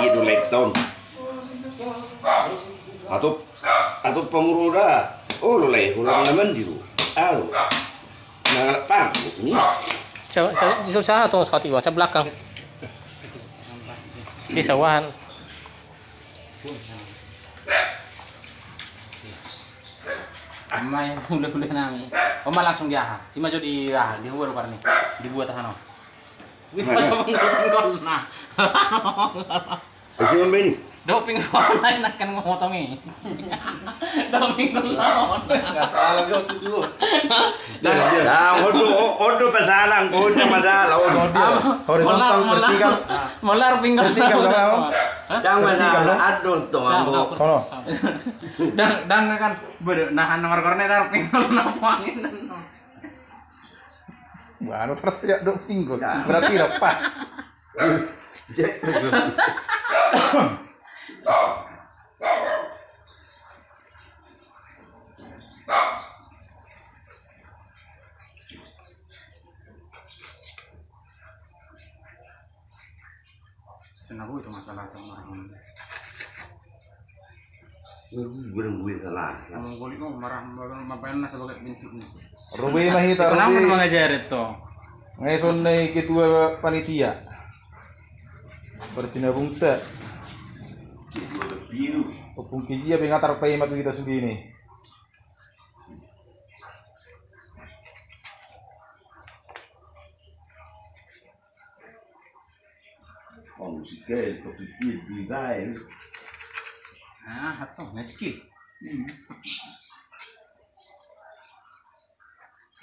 gitu leton. Atau pemurura. Oh lo leh, ulang laman diru. Alo. Nah, park ini. Saya susah atau sekali saya belakang. Di sawahan. Amma yang boleh nami. Oma langsung dia. Di maju di buat luar nih. Dibuat tahan. Wih pas ngomong nah. Masih mana ini? Doping online akan ngomotongi. Doping online. Enggak salah kau tu juga. Nah, odo pasalang, odo masalah, Horizontal vertikal. Molar pinggul. Vertikal dong. Jangan masalah, aduh tuh ambo. Sono. Dan kan nahan nomor kornet taruh pinggul napangin. Wah, anu tersiap dok pinggul. Berarti lepas. Kenapa itu masalah sama orang? Gue salah. Ngomong kulit kok marah ngapain lah sebagai bintik nih. Rubi mahita Kenapa rubi. mengajar itu? Ngayon na ketua panitia. Bersinabung tak. Biru. Opung kisi apa yang ngatar pay matu kita sugi ini. Oh, musical, topikir, bigay. Ah, atau skill.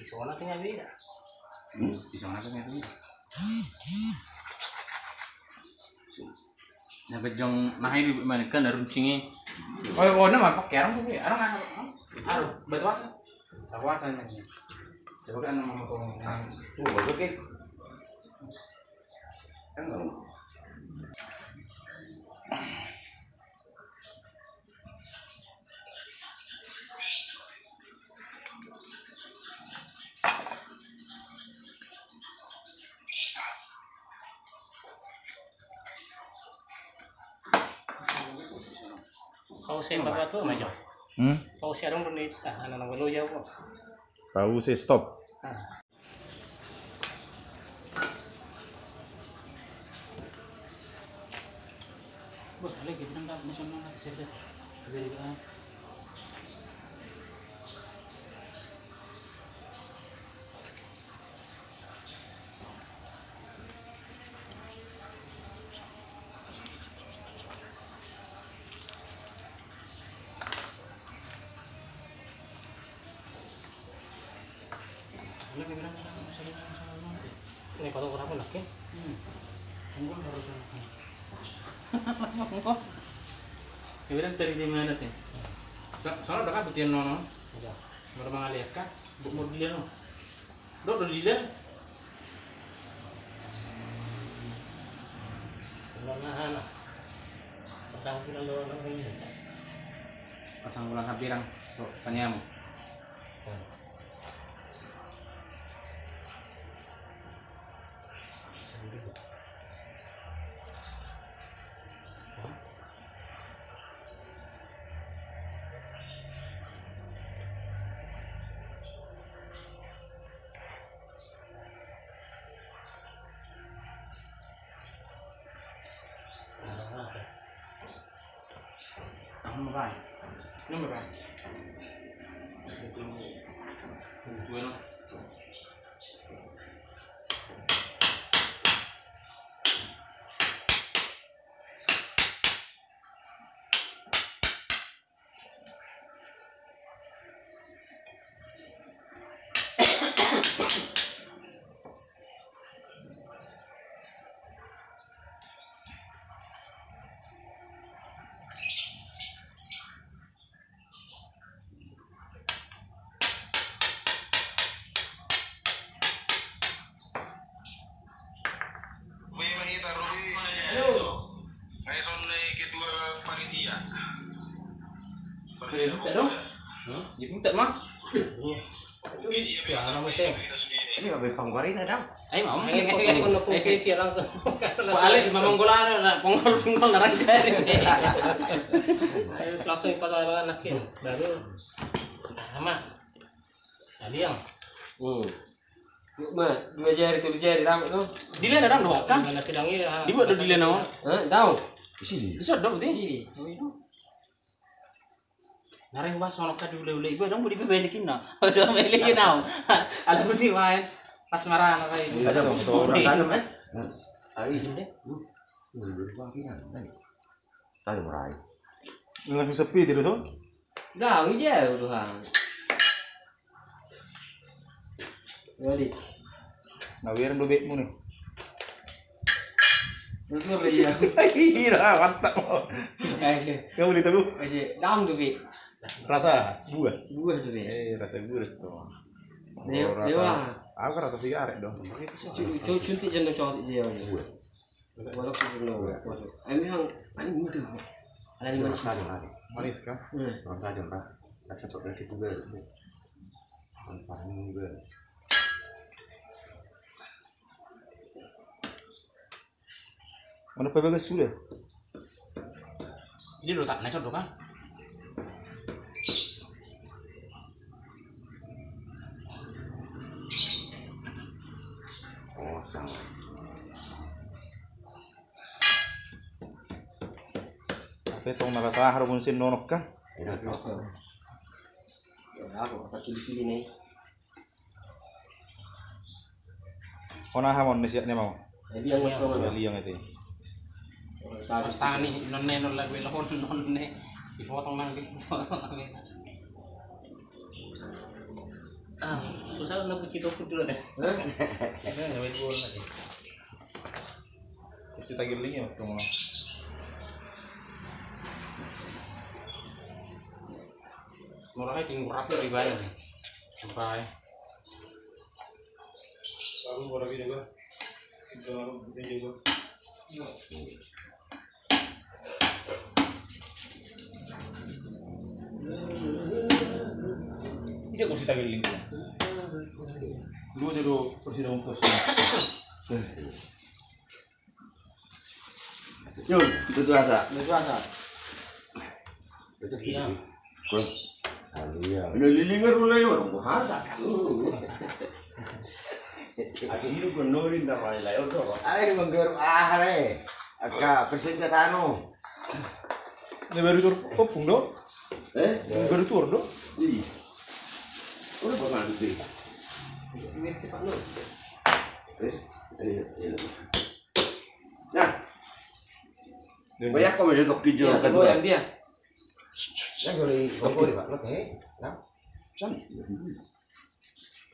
Di sana tinggal beda. Di sana kan itu. Nah, bejong nah ini mana kan ada runcingnya. Oh, nama pakai orang tuh ya. Orang betul asa. Sawasan masih. Sebagai nama ngomong. Oh, oke. Kan Kau saya bapak tuh maju. Kau saya dong duit, anak lo jauh kok. Tahu saya stop. Wah, lagi kita nggak masuk nggak sih deh. Ini fotografer lagi. Tunggu harus ya bilang dari di mana teh? Soalnya udah kan betul nono. Ya. Mau mengalir kan? Mau dilihat no? Udah dilihat? Nah. Pasang bilang dorong ini. Pasang ulang habirang tuh tanyamu. Nomor berapa? Bueno. Minta dong. Minta mah. Ya, nama saya. Ini apa panggorin ada? Ay mau. Ngayon ko na po siya langsung. Balik mamang gula na pongol na ranjari. Ayo langsung pada anakin. Baru sama. Tadi yang. Mà dua jari rambut tu. Dile na dang do kan? Mana sidang ini? Di buat do dile na. Tahu. Bisa do betul. Nareng bas sono ka dule-dule ibu dong budi belikin na. Coba belikin na. Ala budi main. Pas marah na kay. Ada motor kan men? Ari tu deh. Tahu merai. Langsung sepi tidur so. Dah je Tuhan. Jadi. Nawiran bebekmu nih. Itu dia. Iya, mantap. Kamu beli tahu? Masih dam tu bi. Rasa buah. Buah tu bi. Rasa buah tuh. Dia Aku kan rasa sigaret dong. Cuntik jangan cowok dia. Walau sebelum Ami hang paling mudah. Ada di mana? Manis kan? Orang saja mas. Tak cepat lagi juga. Paling juga. Mana pebagas sudah? Ini do tak naik do kan? Oh sama. Tapi tong nakatahar pun sin nonok kan? Aku pakai di ni. Kona hamon nasihatnya mau. Jadi yang betul Beli yang itu. Pas tangan nih nonne lagi lahon nonne. Dipotong nang Susah na pucito food dulu deh. Nggak main bola sih. Kasi tagiling yun. Ito mga. Murahnya tinggal rapi di bawah nih. Sampai. Baru lagi juga. Baru juga. Ini kursi tagiling. Dulu jadi kursi daun kursi. Yun, itu tuh asa. Betul asa. Itu iya. Kau. Iya. Nililingan mulai orang bahasa. Asli pun norin dah mulai lain tu. Ay mengger ahre. Agak persenjataan. Ini baru tur kopung do? Baru tur do? Iya. Udah pernah gitu. Ini cepat lu. Nah. Banyak kau macam tok hijau Dia, kan. yang dia. Yang boleh kompor Pak. Oke. Nah. San.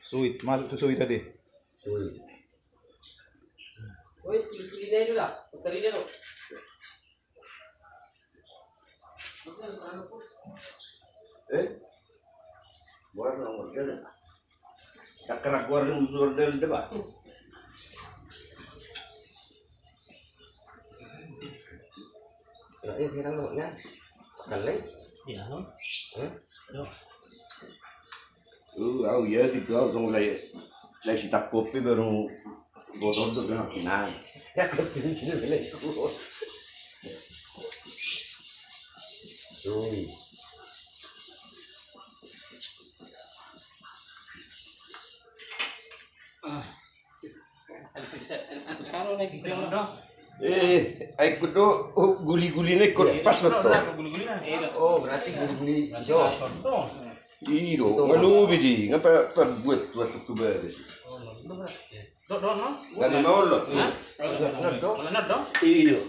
Sweet, masuk tuh sweet tadi. Oi, pilih saya dulu lah. Tadi dia tu. Buat nomor dia. Tak kena keluar unsur del debat. Ini sekarang nomornya. Kali. Iya, no. Oh ya gitu aku mulai si tak kopi baru botol tu kena kena. Ya kopi sini boleh. Sekarang naik video dong. Aku tu guli-guli ni kot pas betul. Oh, berarti guli. Jo. Iro, nganu biji, ngapa buat tu bagus. Do no. Nganu mau lo. Mana do? Iyo.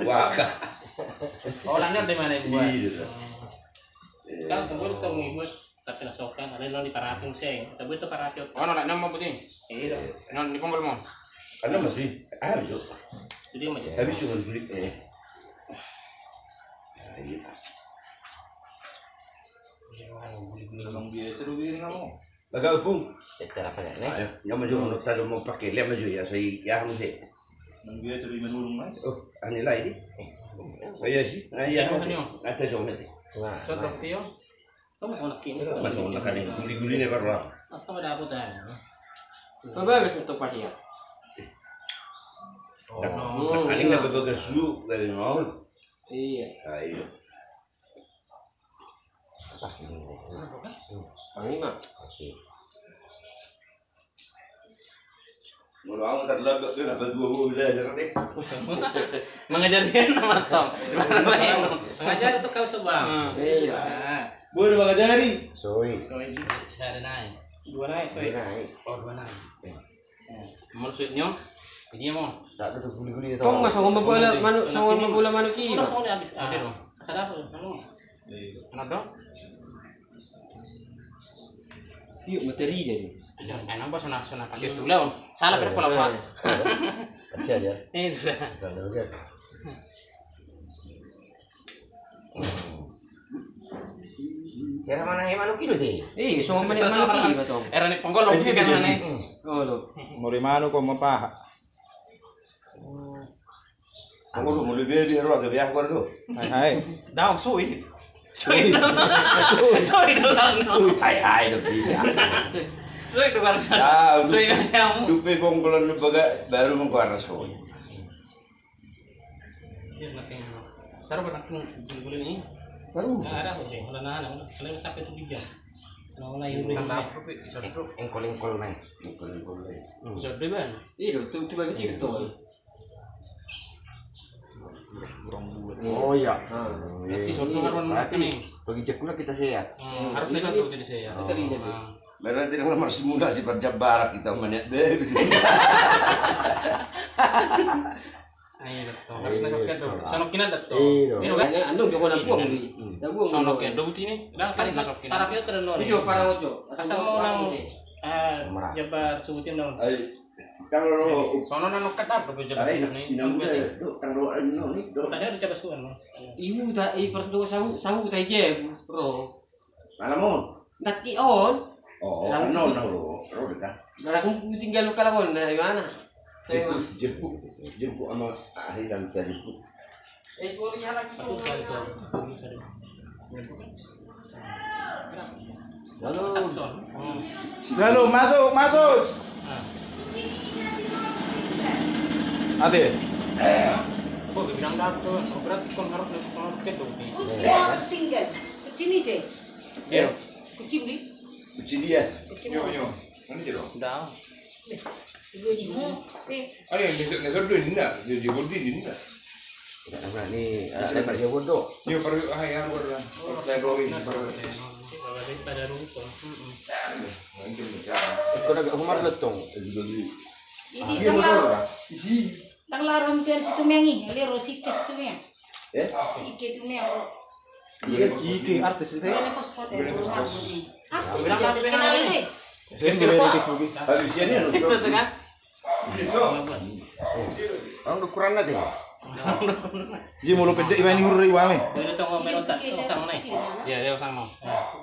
Wah. Orangnya di mana ibu? Iya. Kan tunggu ibu tapi nasokan ada non di parapin seng. Sabu itu parapin. Oh, nak nama betul. Iya. Non di pombol mon. Karena masih habis. Jadi macam. Habis cuma beli Iya. Dalam biasa dulu ini kamu. Bagai pun. Cara apa ni? Ayo, yang maju mau tahu mau pakai lihat maju ya saya ya mesti. Dalam biasa dulu menurun mas. Oh, aneh lah ini. Saya sih, ayah. Ada jauh nanti. Contoh tio. Kamu sama nak kini. Masuk nak kali guli-guli ni parah. Apa kamu dapat dah? Bagus untuk pasti ya. Kali nak bagus dulu kali mau. Iya. Ayo. Panglima. Mula awak tak labak tu nak berdua belajar ni. Mengajar dia nama Tom. Mengajar itu kau sebab. Iya. Boleh mengajari. Sorry. Soalnya ada naik. Dua naik, soalnya. Oh, dua naik. Maksudnya ini mau. Saat tu guli-guli tu. Kau masuk ngomong bola manu, sama ngomong bola manu ki. Udah soalnya habis. Ada dong. Asal apa? Anu. Anak dong. Tiup materi jadi. Enak apa sana pakai dulu lah. Salah berapa lama? Kasih aja. Ini sudah. Sana aja. Cara mana yang mana kilo tu? Semua menit manu ki betul. Era ni ponggol lagi kan mana? Oh lo. Mori mano ko mapaha. Aku lu mulu dia roh ke biar kau tu. Hai. Daun suwi. Suwi dolar. Hai tu dia. Suwi dolar. Tahu. Suwi kamu. Dupe ponggolan baru mengkuara soy. Dia makin. Saru pernah gulung ini. Baru. Ada apa sih? Udah nahan, udah sampai 7 jam. Mau mulai urut. Engkol main. Engkol. Bisa beriban. Iya, tu bagi sih betul. Oh iya. Nanti suatu harun nih. Bagi jekula kita sehat. Harus saya satu jadi saya. Sering jadi. Berarti dengan nomor simulasi perjabaran kita menit deh. Ayo betul. Harus nasokin dulu. Sanokin ada tuh. Iya. Ini kan? Anu joko na buang ni. Da buang. Sanokin dulu ini. Udah kan Nasokin. para piot terus nol. Video para ojo. Asal mau nang Jabar sebutin dong. Ay, kalau Sono nang nokat apa tuh jadi ay ini. inang muda, kalau ano ni, Tadi ada coba suan. Ibu tak perlu sahu tak je, bro. alam mo. Tak on. Oh, ano ka? Dah aku tinggal lokal kon dari mana? Jemput sama ahli dan jemput. Kuliah lagi. Selalu masuk. Ate. Kok bilang dapet? Berarti kon harus sanokin dong. Tinggal. Sini sih. Iya. Kucing ni. Kucing dia. Mana dia? Dah. Dua ni. Ay, negara dua ni nak. Dia gol di ni nak. Tidak ada ni, ada pada bodoh. Yo para ay ang gol. Saya doi para. Pada rumput. Kau nak humar letong. Ini tang larom tu situ mengi. Ele rosi ke situ mengi. Ike tu mengi. Iki artis itu. Ele pas foto. Apa? Bilang apa Kenal ini. Saya ni dari Facebook. Habis ni anu. Itu kan? Orang ukuran nanti. Ji mulu pede iba ni hurri wa me. Udah tunggu merontak sama naik. Iya, dia sama.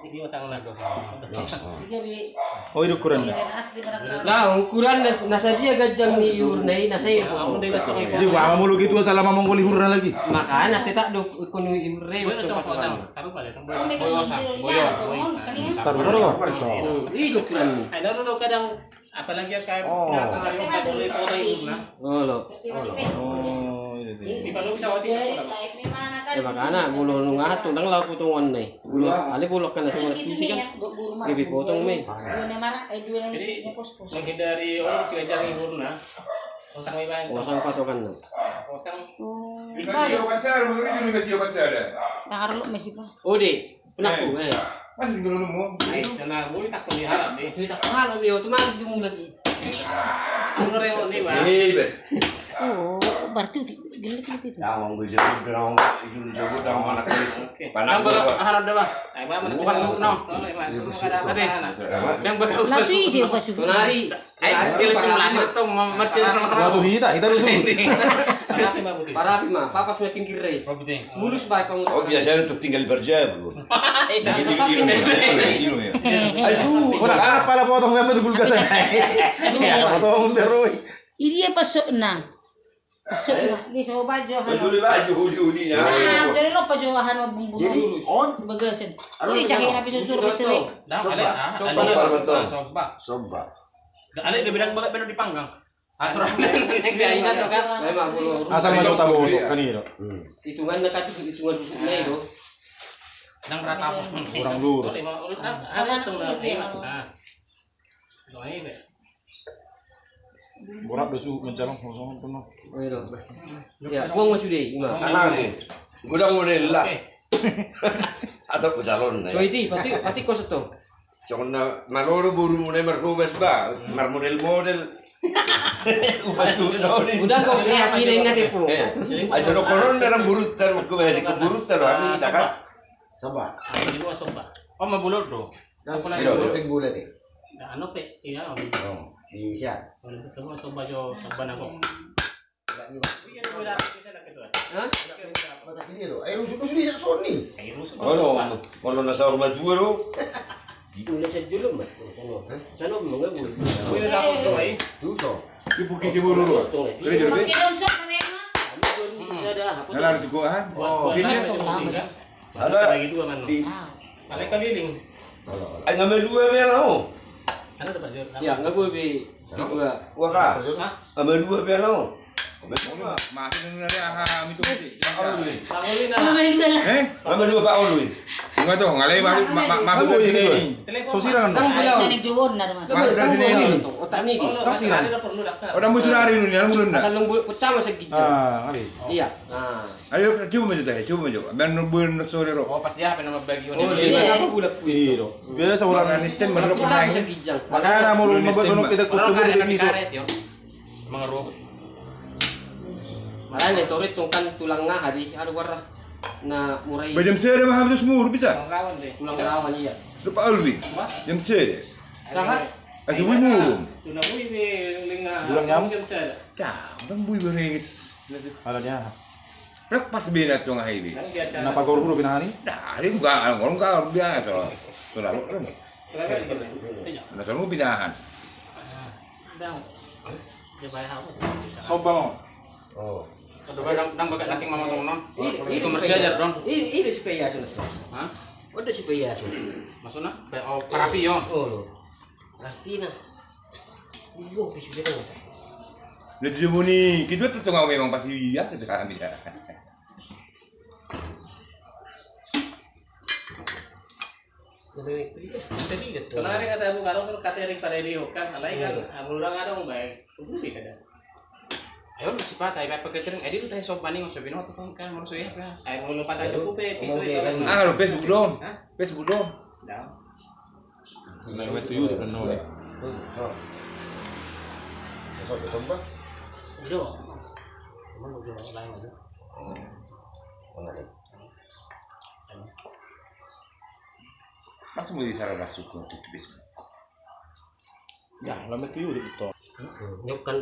Video sama naik. Jadi Oh, itu ukuran. asli berat. Lah ukuran nasa dia gajang ni urnai nasa ya. Kamu dia tak pakai. Ji wa mulu gitu asal lama mongoli hurra lagi. Makanya tak do ikon urnai Udah tunggu pasang. Saru pada tunggu. Saru dulu. Itu ukuran ni. Ada dulu kadang apalagi kayak sama yang tak boleh foto itu nah. Oh lo. Oh, Di Palu bisa waktu itu. Makanya bulu nungat tu nang lau putungan ni. Bulu ali bulu kan semua sih kan. Lebih potong me. Jadi menghindari orang si wajar hibur nah. Kosang iba. Kosong patokan na. Kosang. Siyo kasar, magari juga siyo kasar. Nakarlo Messi pa. Ode, penaku Masih tinggal mo. Ay, sana boleh tak boleh harap deh. Cerita mahal dia otomatis dia lagi. Ang remote ni ba? Ibe. Oh, berarti gila itu. Tawang gue jemput dong. Itu jemput dong anak Oke. Panas Yang gua. harap dah bah. Ay, ba man Bukas mo no. Semua kada apa sana. Yang bakal Nasi sih pas itu. Sonari. Ay, skill simulasi itu mersi Waktu kita dulu semua. Apa ba buti? Para mah, papas me pinggir rei. Property. Mulus baik pang. Oh biasanya untuk tinggal berjam bro. Kilo ya. Asu, ora pala potong gambar gulgasan. Ya, potong terus. Ini apa sok na? Di soba jo Betul baju huli-huli ya. Jadi lo pa jo hano bumbu. Jadi on Bagasin. Uy, cakay na pisusuro pisili. Soba. Ale dia bilang bagat benar dipanggang. Aturan yang diainan tuh kan. Memang asal masuk tabu kaniro. hitungan na kasi hitungan busuk na ito. Nang rata Kurang lurus. Ada tuh lah. Borak dosu mencalon kosong penuh. Oh ito. Ya, buang masuk deh, ima. Anak ni. Gudang model lah. Atau pecalon So iti, pati ko sa to. Jangan maloro buru mulai merkubas ba, model. Upas kuno ni. Udah kok kreasi na natin po. Ay sono konon na burutan magkubas keburutan kami takat. Soba. Ini gua soba. Oh mabulot do. Aku lagi Iyo. bulat. Ano pe? Iya. Bisa. Betul gua soba jo soba na ko. Ono nasa rumah dua lo. Tulis sa julom ba? Sana mga bul. Kuya na ako do ay. Tuso. Ibuki si buru lo. Jadi jadi. Pakilong sok na meron. Nalar tu ko ha. Ada Lagi dua man. di. Alay kaliling. Ay ngambil dua me lao. Ano to ba jo? Ya, nga po bi. Wa ka. Ngambil dua me lao. Masih nang nari aha mito kasi. Sanguli na. Ano may dala? Ngambil dua Pak Olu. Nga to, ngalay masuk dari sini. So Sosiran Ang no. bulan na nagjuon na naman. Masuk dari sini ini. Otak ni. Kasiran. Ano perlu daksa. Orang musulari nu ni, orang mulun Asal na. nung putama sa gidyo. Ah, kali. Iya. Ah. Ayo coba maju teh, coba maju. Ben bun sore ro. Oh pas dia apa nama bagi Oh, ini. di apa bulak po ito? Biasa orang Anistan menurut Putama sa pesaing. gidyang. Makanya na mo mabasunod kita Orang kutubo kan di ada piso. karet yo. Mga robot. Marami ito rin kan tulang nga hari war na muray. Bajam saya dah mahal tu semua bisa. Rawan deh. Tulang rawan iya. Lupa Alwi. Jam saya. Kahat. Asyik bui murung. Sudah bui be linga. Bulan nyam. Jam saya. Kah, bang bui berengis. Alanya. Rak pas bina tu ngai bi. Kan biasa. Kenapa kau dulu pinahani? Dah, dia enggak, orang enggak biasa. Selalu kan. Kan gitu. Nah, selalu pinahan. Dang. Dia bayar apa? Soba mo. Oh. Aduh nang bagat nating mamang non. Ini Komersial aja dong. Ini si Peyaso na to. Hah? Ada si Peyaso. Maksudnya? Oh parapi yo. Oh. Arti na. Ibu pisu dia na. Dia tu muni, kita tu tengah memang pasti ya tu kan dia. Karena hari kata Abu Karo kan kata ring pada dia kan, alai kan, Abu Rang ada mau baik, udah kada. Ayo si patay pa pagkatring edi lu tayo sob bani mo sabi no to kan mo so ya. Ay mau lupa tayo po pe, piso itu kan. Ah, lo Facebook dong. Facebook dong. Dah. Nah, itu yuk kan no. Soba. Itu. Mau jual lain aja. Aku mau di salah masuk untuk Facebook. Ya, lama itu yuk itu. Nyok kan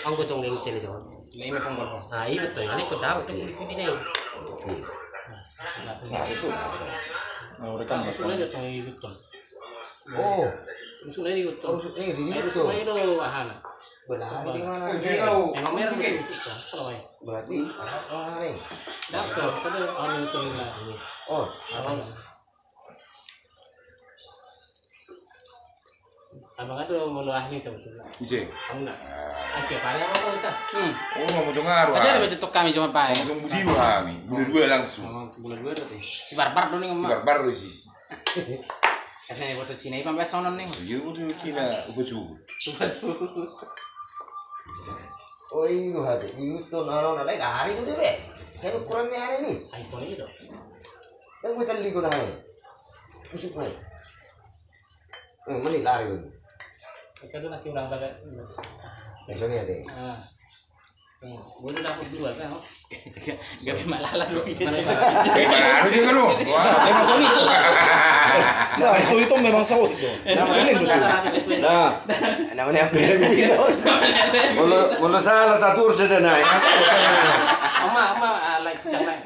ang gotong ng sila jo. Lai me pong Ah, iya betul. Ini ko daw ito kulit na. Oh, rekan Sudah aja tuh itu. Oh, Sudah itu. ini Ini itu. sudah itu ahana. Benar. Emang merah itu. Kalau ya. Berarti ay. Dapat kada anu itu lah. Oh, Abang ada mau lu ahli sebetulnya. Ije. Kamu nak? Aja pare apa kau bisa? Oh, mau dengar. Aja ada betul kami cuma pae. Mau budi kami. Budi dua langsung. Bulan dua tuh. Si barbar dong nih ngomong. Barbar sih. Kasih foto Cina ipan beso non nih. Iya, udah kira ubusu. oh ini lo hati. Ini tuh naron lagi hari itu deh. Saya ukurannya hari ini. iPhone itu. Yang gue tadi ko tayo. Usuk na. Mani lari ko. Saya dulu lagi orang bagat. Eso niya de. Ah. Boleh dapat dua kan? Gabi malala lo. Gimana juga lu? Wah, Memang solid. Nah, itu memang saut itu. Namanya itu. Nah, namanya apa? Kalau salah tatur sudah naik. Ama like jangan.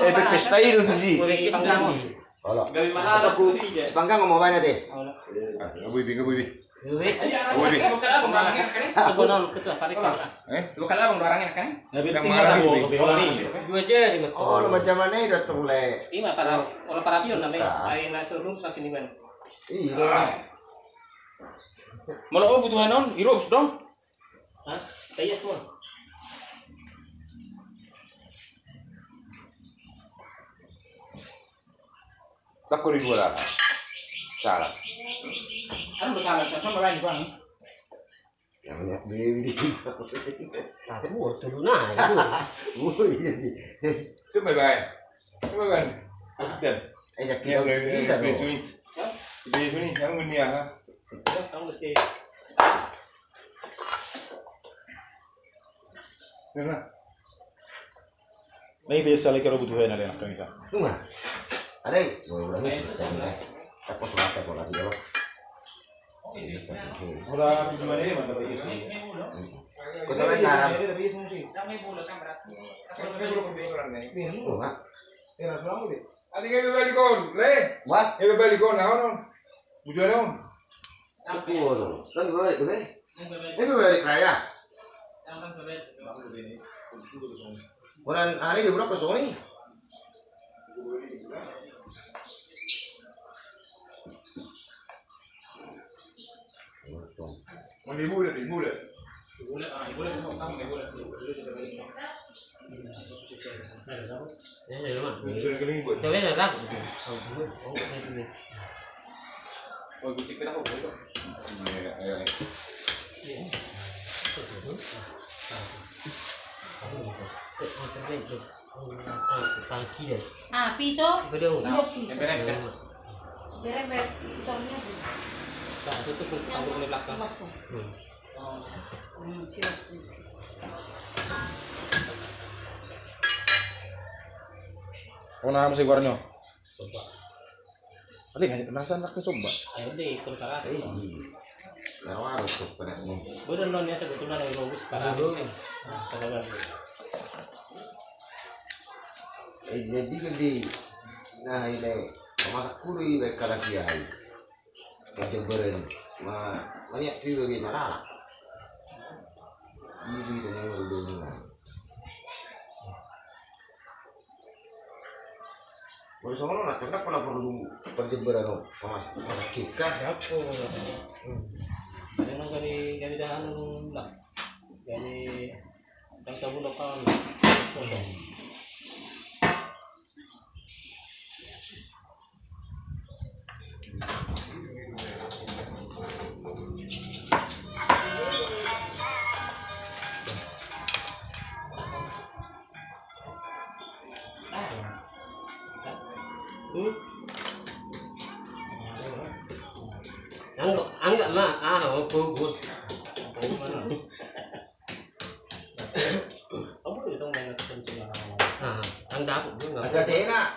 Efek pesta itu sih. Wala. Gabi malala ko. Panggang mo ba na de? Gabi. Duit. Bukan abang dorangnya kan? Sebenarnya ketua paling kan. Bukan abang dorangnya kan? Lebih tinggal aku ke bawah nih. Dua jari betul. Oh, macam mana ini datang le? Iya, para operasion namanya. Ayo nasi urus sakin iban. Iya. Malah butuhan non, irobs dong. Hah? Kaya semua. Bakul di dua lah. Salah. Kan bersalah sama lain bang. Yang banyak beli. Tapi buat dulu nah itu. Oh iya sih. Itu bye-bye. Itu bye-bye. Dan Jak ya kita betul dong. ni. Betul ni, yang ini ya. Kamu sih. Nah. May biasa lagi kalau butuh na lang kami sa. Tunggu. Ada. Boleh boleh. Tapos wala ko lagi daw. Wala gimana ya mantap aja sih. Kung naman harap. Oh, ha? Ati kayo balikon, le. What? Kayo balikon na ano? Bujuan mo. Puro. Kan balik dulu. Ini balik raya. Orang hari di berapa sore? Mandi mula, di mula. Ya ya mah. Sudah keling buat. Coba dah rak. Oh, gucik kita kok itu. Ayo. Tangki deh. Ah, pisau. Betul. Beres kan. Beres-beres. Hitamnya. Nah, situ pun tanggung di belakang. Siap. Kung na mo siguro nyo. Ali, nasan na coba. Ayo deh, perkara. Kalau harus tuh pada ini. Bukan non ya sebetulnya ada bagus para sih. Nah, Jadi gede. Nah ini masak kuri baik kalau kiai. Macam beren. Banyak juga di mana? Ini dengan dunia. Boleh sama lah, kenapa pernah perlu perjemberan masak kita? Apa? Yang dari dahan lah. Dari yang tahu lokal. Anggap mah pupus. Kamu udah tahu main penting Anggap juga. Ada cina.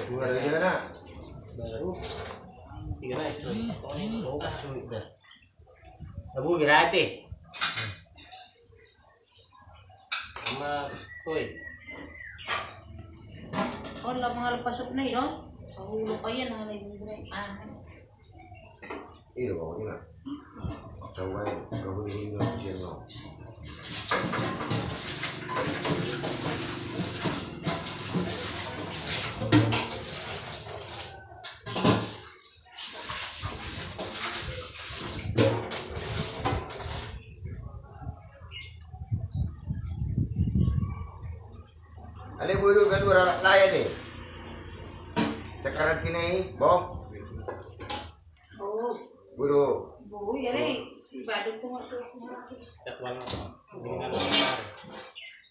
Bukan ada cina. baru 3 nice. Sudah. Abu berarti. Sama soy. Oh, lah mahal pasok na yun. Sa ulo pa yan. Iya kok ini. Coba ini sini. Ada buru kan dua layan nih. Sekarang sini, bom. Oh, Buru. bu, ya deh. Ibadah tuh waktu Jadwal dengan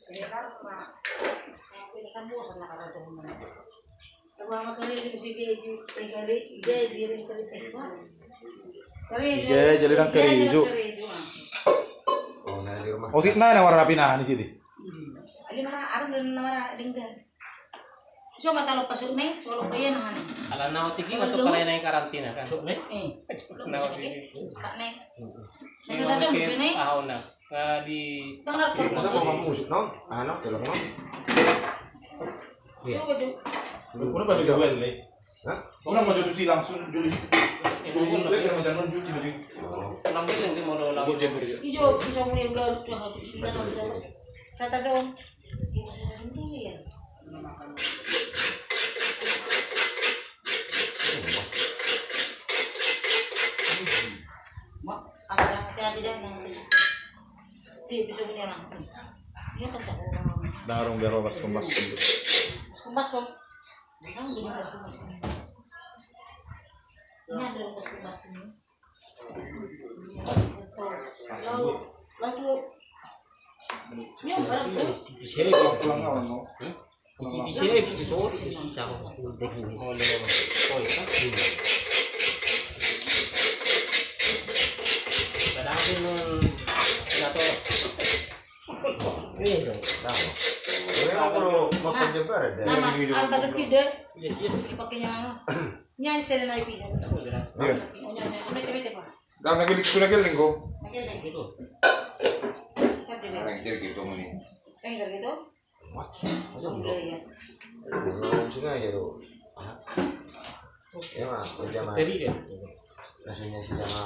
saya kan pernah sambung sama karena tuh mana. Coba sama kali ini kali dia jadi kan kerizu. Oh, nah di rumah. Oh, titna na warna pinahan di sini. Ali mana arang dan mana dingkan. Coba kalau pasuk nih, kalau kaya nahan. ala nautiki untuk kalian yang karantina kan. Nautiki. Kak nih. Ini Kita tuh mungkin sini. tahun nah di Tengah Masa mau kamu musik no? Anak tolong no. Iya. Coba tuh. Kuno ba bigawin lay? Hah? Orang mau cuci langsung Juli. Juli kan jangan cuci nanti. Enam bilang dia mau lagu. Aku jemput dia. Ijo bisa mulai garut tuh kita nggak bisa. Saya tahu. Ya. Mak, asal hati-hati jangan. Dia bisa punya langsung. Dia kencang orang. Darong biar bebas kemas. Kemas kok. Kamu jadi kemas. Ini ada kemas ini. Lalu ini orang tuh Sini Pulang kawan mau. di sini itu sorry siapa teknik. Mau dia oh itu. Kadang atau Ini dong. Memang kalau makan jebar ada. nama angka sepi deh. Yes, yes. Pakainya nyanyi saya naik bisa. Iya. Nyanyi, bete pak. Dah nak gilik sudah giling kau. Lagi lagi itu. bisa deh. Orang jadi gitu ni. Kayak gitu. Alhamdulillah ya. Ngomong sengaja tuh. Ya mah, macam Teri dia. rasanya sih sama.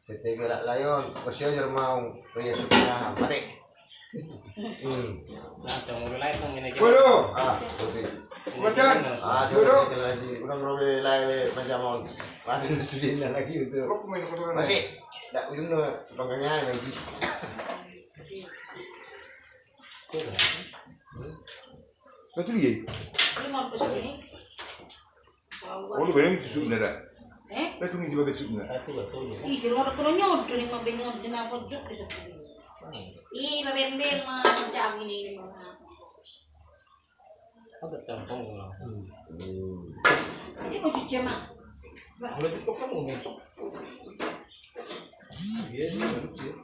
Setiap gerak layon, bersih aja mau punya suka mati. Nah, mau mulai tuh manajer. Bodoh. Betul. Macam. Saya jelas sih, kurang lebih lain macam mau masih studien lagi itu. Kau main apa Mati, tak ujung tu tongkangnya lagi. Betul dia. Ini mau ke sini. Oh, lu bayang susu dah. Betul ni sebab susu dah. Itu betul. Ih, si rumah kurang nyodor nih mah bingung kenapa juk di sini. Ih, babel mah macam ini mah. Agak campur lah. Ini mau cuci mah. Boleh cukup kamu nih.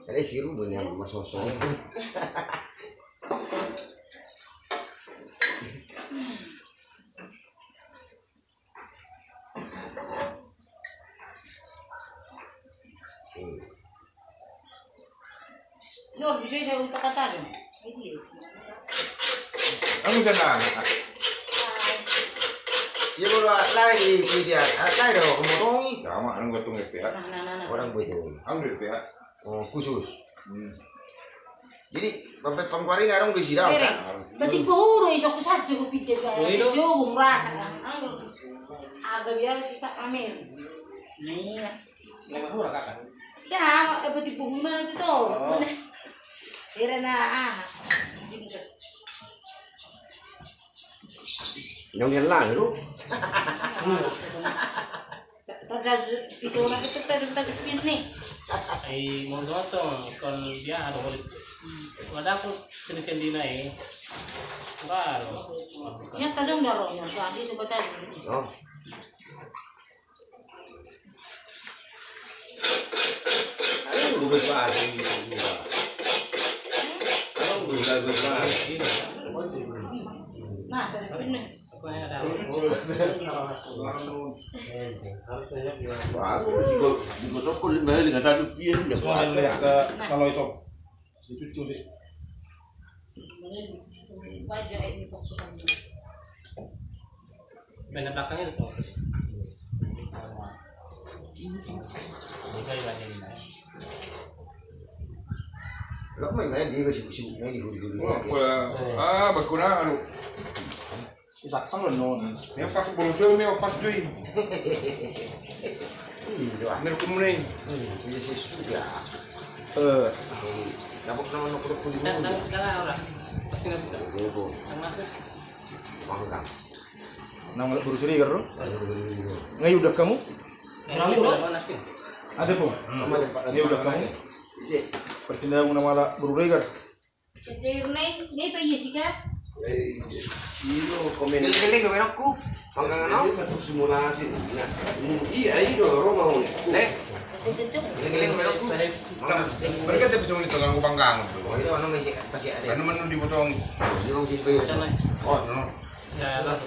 Ada siru punya masuk-masuk. Nur, bisa saya untuk kata dong. Ini. Anu sana. Ya kalau lain di dia, lain dong kemotongi. Sama anu gotong FPA. Nah. Orang betul. Anu dari FPA. Oh khusus. Jadi sampai pangkuari ngarang di sidang kan? Berarti baru esok saja aku pikir kayak esok merasa kan. Agak biasa sisa Amir. Nih. Lewat murah kakak. Ya, berarti bunga itu tuh. Kira na Yang lah lu. Tagal isu nak itu tadi ini. Mau nonton kalau dia ada ada aku sendiri naik. Baru. Nya kadang dah roh, jadi sebentar. Oh. Ayo lu berbahasa gitu. Kalau udah berbahasa. Nah, tadi ini. Wah, digosok pun balik nggak tahu pian udah Semua kuat. lihat ke kalau esok. Dicuci sih. Ini baju ini pasukan. Benda belakangnya itu. Ini banyak ini. Lo mau nggak dia sibuk-sibuknya di dulu. Berguna anu. Isak sang loh. Ni pas bolu tu ni pas tu. Ni kumring. Ini sih sudah. Dapat nama nak kulit Dan orang. Pasti nanti. Ibu, Sama tu. panggang. Nang baru seri karo. Ngai udah kamu? Ini mana tu? Ada po. Ni udah kamu? Persindahan mo na wala baru regar. Kecil ni payah sih kan? Iyo, komen. Giling gawin aku. Panggang ano? Itu simulasi. Iya, iyo, Roma mo. Cecuk. Giling gawin aku. Mereka tidak bisa menitong ang panggang. Oh, itu ano may pasti ada. Ano man di botong? Yung sisbay. Sana. Oh, no. Jalan.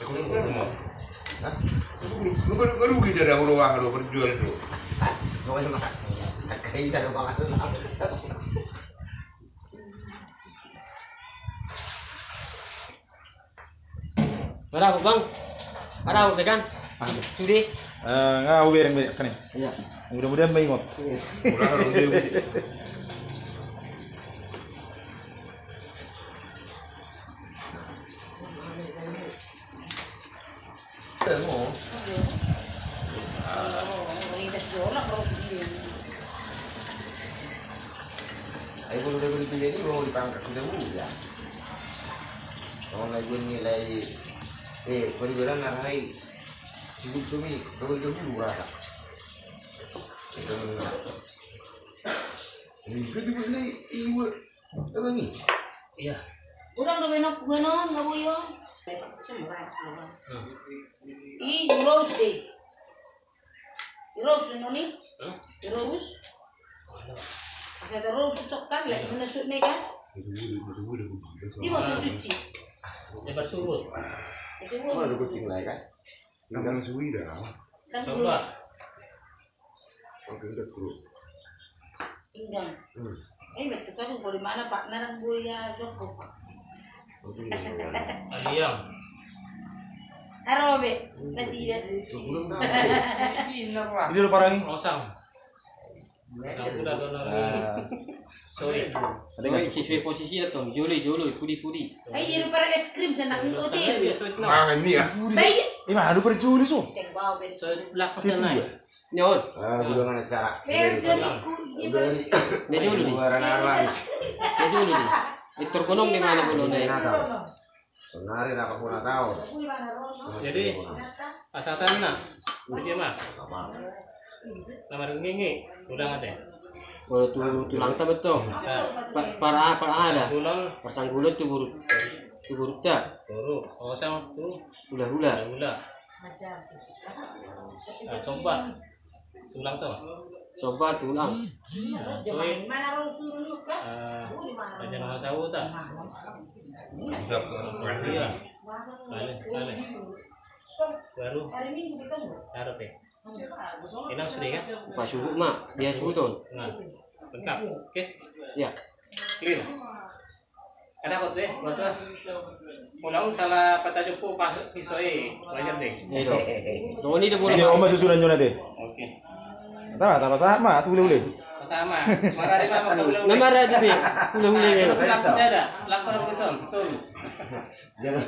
Aku mo. Hah? Baru kita dah ulo ahlo berjual itu. Gawin mo. Kaya na mga Ada apa bang? Ada apa kan? Sudi? Nggak uberin kan ya. Iya. Mudah-mudahan mengingat. Ayo kalau udah beli ini mau dipangkat sudah muda. Kalau lagi nilai peribadian nangai hidup kami kalau itu rasa. Ini kan dibeli ibu apa nih? Iya. Udah benok nggak boyo. Ih, rose deh. Rose noni? Rose. Ada rose sok kan lagi menusuk nih kan? Ini masih cuci. Lebar surut. Mau ada kucing lagi kan? Nggak suwi dah. Coba. Oke udah kru. Pinggang. Betul saya boleh mana Pak Narang Buya Joko. Ayam. Arabe, nasi dia. Sebelum dah. Ini dulu parang ini. Osang. Udah soy. Ada sesuai posisi atau joli, pudi. Ay, dia lupa es krim sana di hotel. Nah ini ya. Baik. Ini mah ada perculi so. Tengok ben. Soy black sana. Nyon. Udah nggak cara. Ben jadi Udah Dia dulu nih. luaran arwan. Dia dulu nih. Itu gunung di mana belum Ini nih? tahu. Senarin apa pun tahu. Jadi asatan na. Dia mah. Apa? Kamar ngingi. Udah ada. Kalau tulang tak betul. Para ada. Tulang Pasang gulut tu buruk tak. turu. Osang tu Hula. gula. Sobat. Tulang tu. Sobat tulang. Soy. Mana rasul kan? Aja nama sawu tak. Iya. Kali. Baru Hari Minggu kita harap ya. Inang sudah kan? Pas subuh mak dia subuh tuh. Nah, lengkap. Oke. Ya. Ini. Ada apa deh? Buat apa? Pulang salah patah cukup pas pisoi wajar deh. Itu. Tuh ini dia boleh. Ini oma susunan nyo nanti. Oke. Tama sama tu ule. Sama. Marah di mana ulang. Nama ada dia. Hula. Laku saya ada. Laku ada tulisan. Terus. Jangan